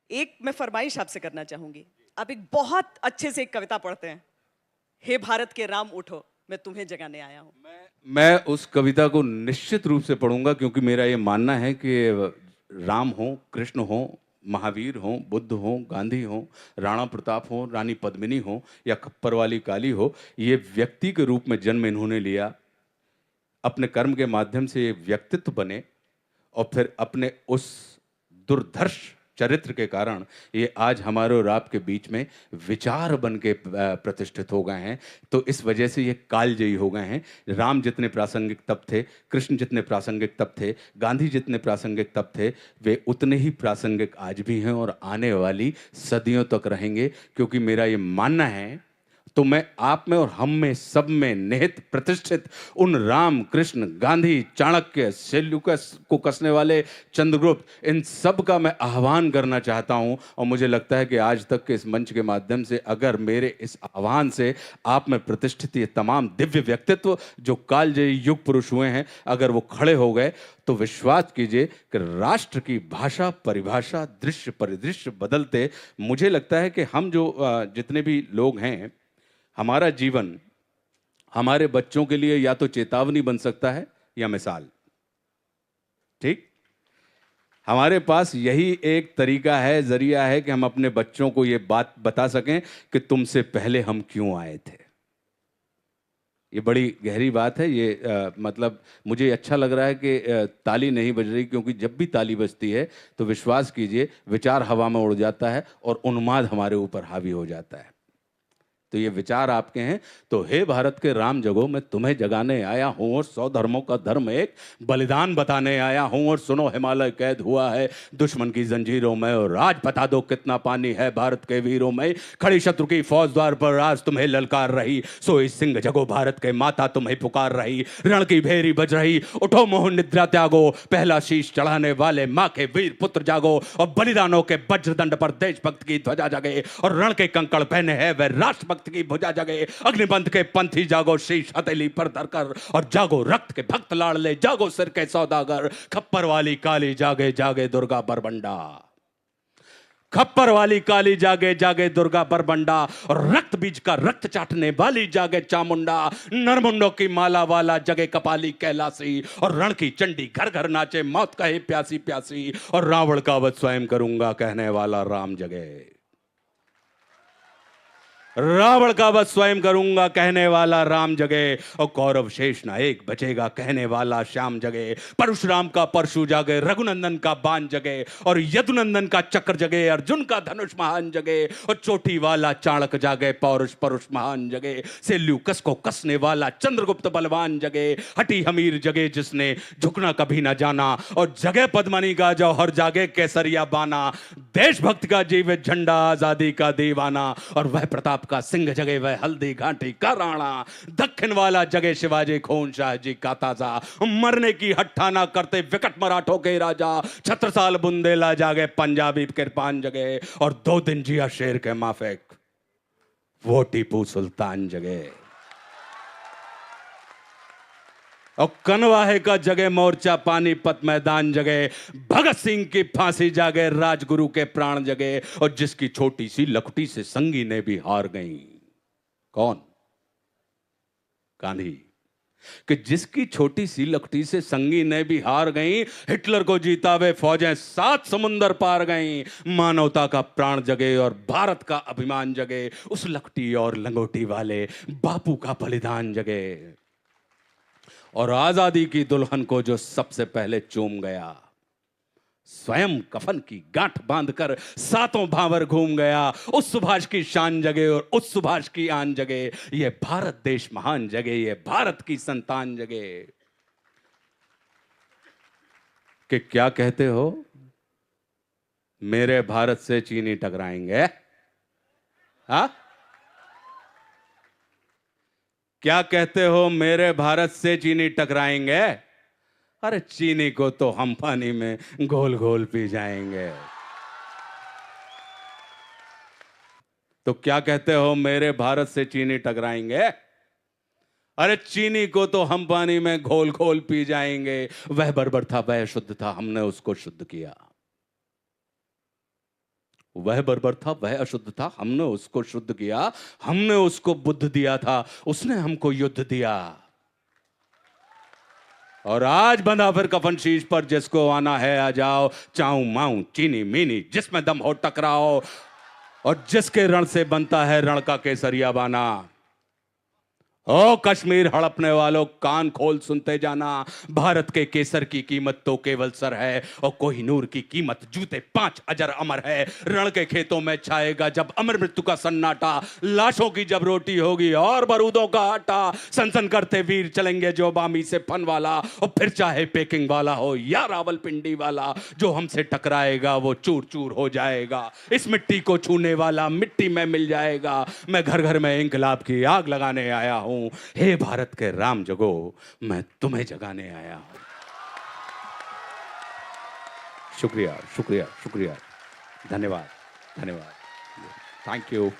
एक मैं फरमाइश आपसे करना चाहूंगी। आप एक बहुत अच्छे से एक कविता पढ़ते हैं, हे भारत के राम उठो, मैं तुम्हें जगाने आया हूं। मैं उस कविता को निश्चित रूप से पढ़ूंगा, क्योंकि मेरा ये मानना है कि राम हो, कृष्ण हो, महावीर हो, बुद्ध हो, गांधी हो, राणा प्रताप हो, रानी पद्मिनी हो, या खप्पर वाली काली हो, ये व्यक्ति के रूप में जन्म इन्होंने लिया, अपने कर्म के माध्यम से ये व्यक्तित्व बने, और फिर अपने उस दुर्धर्ष चरित्र के कारण ये आज हमारे और आपके बीच में विचार बन के प्रतिष्ठित हो गए हैं। तो इस वजह से ये कालजयी हो गए हैं। राम जितने प्रासंगिक तब थे, कृष्ण जितने प्रासंगिक तब थे, गांधी जितने प्रासंगिक तब थे, वे उतने ही प्रासंगिक आज भी हैं और आने वाली सदियों तक रहेंगे। क्योंकि मेरा ये मानना है, तो मैं आप में और हम में सब में निहित प्रतिष्ठित उन राम, कृष्ण, गांधी, चाणक्य, सेल्यूकस को कसने वाले चंद्रगुप्त, इन सब का मैं आह्वान करना चाहता हूं। और मुझे लगता है कि आज तक के इस मंच के माध्यम से अगर मेरे इस आह्वान से आप में प्रतिष्ठित ये तमाम दिव्य व्यक्तित्व जो कालजयी युग पुरुष हुए हैं, अगर वो खड़े हो गए, तो विश्वास कीजिए कि राष्ट्र की भाषा, परिभाषा, दृश्य परिदृश्य बदलते। मुझे लगता है कि हम जो जितने भी लोग हैं, हमारा जीवन हमारे बच्चों के लिए या तो चेतावनी बन सकता है या मिसाल। ठीक, हमारे पास यही एक तरीका है, जरिया है कि हम अपने बच्चों को यह बात बता सकें कि तुमसे पहले हम क्यों आए थे। ये बड़ी गहरी बात है। ये मतलब मुझे अच्छा लग रहा है कि ताली नहीं बज रही, क्योंकि जब भी ताली बजती है तो विश्वास कीजिए विचार हवा में उड़ जाता है और उन्माद हमारे ऊपर हावी हो जाता है। तो ये विचार आपके हैं। तो हे भारत के राम जगो, मैं तुम्हें जगाने आया हूं और 100 धर्मों का धर्म एक बलिदान बताने आया हूं। और सुनो, हिमालय कैद हुआ है दुश्मन की जंजीरों में, और आज बता दो कितना पानी है भारत के वीरों में। खड़ी शत्रु की फौज द्वार पर आज तुम्हें ललकार रही, सोई सिंह जगो भारत के माता तुम्हें पुकार रही। रण की भेरी बज रही, उठो मोह निद्रा त्यागो, पहला शीश चढ़ाने वाले माँ के वीर पुत्र जागो। और बलिदानों के वज्रदंड पर देशभक्त की ध्वजा जगे, और रण के कंकड़ पहने हैं वह राष्ट्रभक्त की भुजा जगे। अग्निपंथ के पंथी जागो, शीश हथेली पर धरकर, और जागो रक्त के भक्त लाडले, जागो सिर के सौदागर। खप्पर वाली काली जागे जागे दुर्गा बरबंडा, खप्पर वाली काली जागे जागे दुर्गा बरबंडा। और रक्त बीज का रक्त चाटने वाली जागे चामुंडा। नरमुंडों की माला वाला जगे कपाली कैलासी, और रण की चंडी घर घर नाचे मौत कहे प्यासी प्यासी। और रावण का वध स्वयं करूंगा कहने वाला राम जगे, रावण का वध स्वयं करूंगा कहने वाला राम जगे। और कौरव शेष नायक बचेगा कहने वाला श्याम जगे। परशुराम का परशु जागे, रघुनंदन का बाण जगे, और यदुनंदन का चक्र जगे, अर्जुन का धनुष महान जगे। और चोटी वाला चाणक जागे, पौरुष परुष महान जगे। सेल्यूकस को कसने वाला चंद्रगुप्त बलवान जगे। हटी हमीर जगे जिसने झुकना कभी ना जाना, और जगे पद्मनी का जौहर जागे केसरिया बाना। देशभक्त का जीवित झंडा, आजादी का दीवाना। और वह प्रताप का सिंह जगे, वह हल्दी घाटी का राणा। दक्षिण वाला जगे शिवाजी खून शाह जी का ताजा, मरने की हट्ठा ना करते विकट मराठों के राजा। छत्रसाल बुंदेला जागे, पंजाबी कृपान जगे। और 2 दिन जिया शेर के माफिक, वो टीपू सुल्तान जगे। और कनवाहे का जगे मोर्चा, पानीपत मैदान जगे। भगत सिंह की फांसी जागे, राजगुरु के प्राण जगे। और जिसकी छोटी सी लखटी से संगी ने भी हार गई, कौन? गांधी। कि जिसकी छोटी सी लखटी से संगी ने भी हार गई, हिटलर को जीता वे फौजें 7 समुंदर पार गई। मानवता का प्राण जगे और भारत का अभिमान जगे। उस लखटी और लंगोटी वाले बापू का बलिदान जगे। और आजादी की दुल्हन को जो सबसे पहले चूम गया, स्वयं कफन की गांठ बांधकर 7 भावर घूम गया। उस सुभाष की शान जगे और उस सुभाष की आन जगे। ये भारत देश महान जगे, ये भारत की संतान जगे। कि क्या कहते हो, मेरे भारत से चीनी टकराएंगे? हा? क्या कहते हो, मेरे भारत से चीनी टकराएंगे? अरे चीनी को तो हम पानी में घोल घोल पी जाएंगे। तो क्या कहते हो, मेरे भारत से चीनी टकराएंगे? अरे चीनी को तो हम पानी में घोल घोल पी जाएंगे। वह बर्बर था, वह शुद्ध था, हमने उसको शुद्ध किया। वह बर्बर था, वह अशुद्ध था, हमने उसको शुद्ध किया, हमने उसको बुद्ध दिया था, उसने हमको युद्ध दिया। और आज बंधा फिर कफन शीश पर, जिसको आना है आ जाओ, चाऊ माऊ चीनी मीनी जिसमें दम हो टकराओ, और जिसके रण से बनता है रण का केसरिया बाना। ओ कश्मीर हड़पने वालों, कान खोल सुनते जाना, भारत के केसर की कीमत तो केवल सर है, और कोहिनूर की कीमत जूते 5 अजर अमर है। रण के खेतों में छाएगा जब अमर मृत्यु का सन्नाटा, लाशों की जब रोटी होगी और बारूदों का आटा, सनसन करते वीर चलेंगे जो बामी से फन वाला, और फिर चाहे पेकिंग वाला हो या रावलपिंडी वाला, जो हमसे टकराएगा वो चूर चूर हो जाएगा। इस मिट्टी को छूने वाला मिट्टी में मिल जाएगा। मैं घर घर में इंकलाब की आग लगाने आया हूं। हे भारत के राम जगो, मैं तुम्हें जगाने आया हूं। शुक्रिया, शुक्रिया, शुक्रिया, धन्यवाद, धन्यवाद, थैंक यू।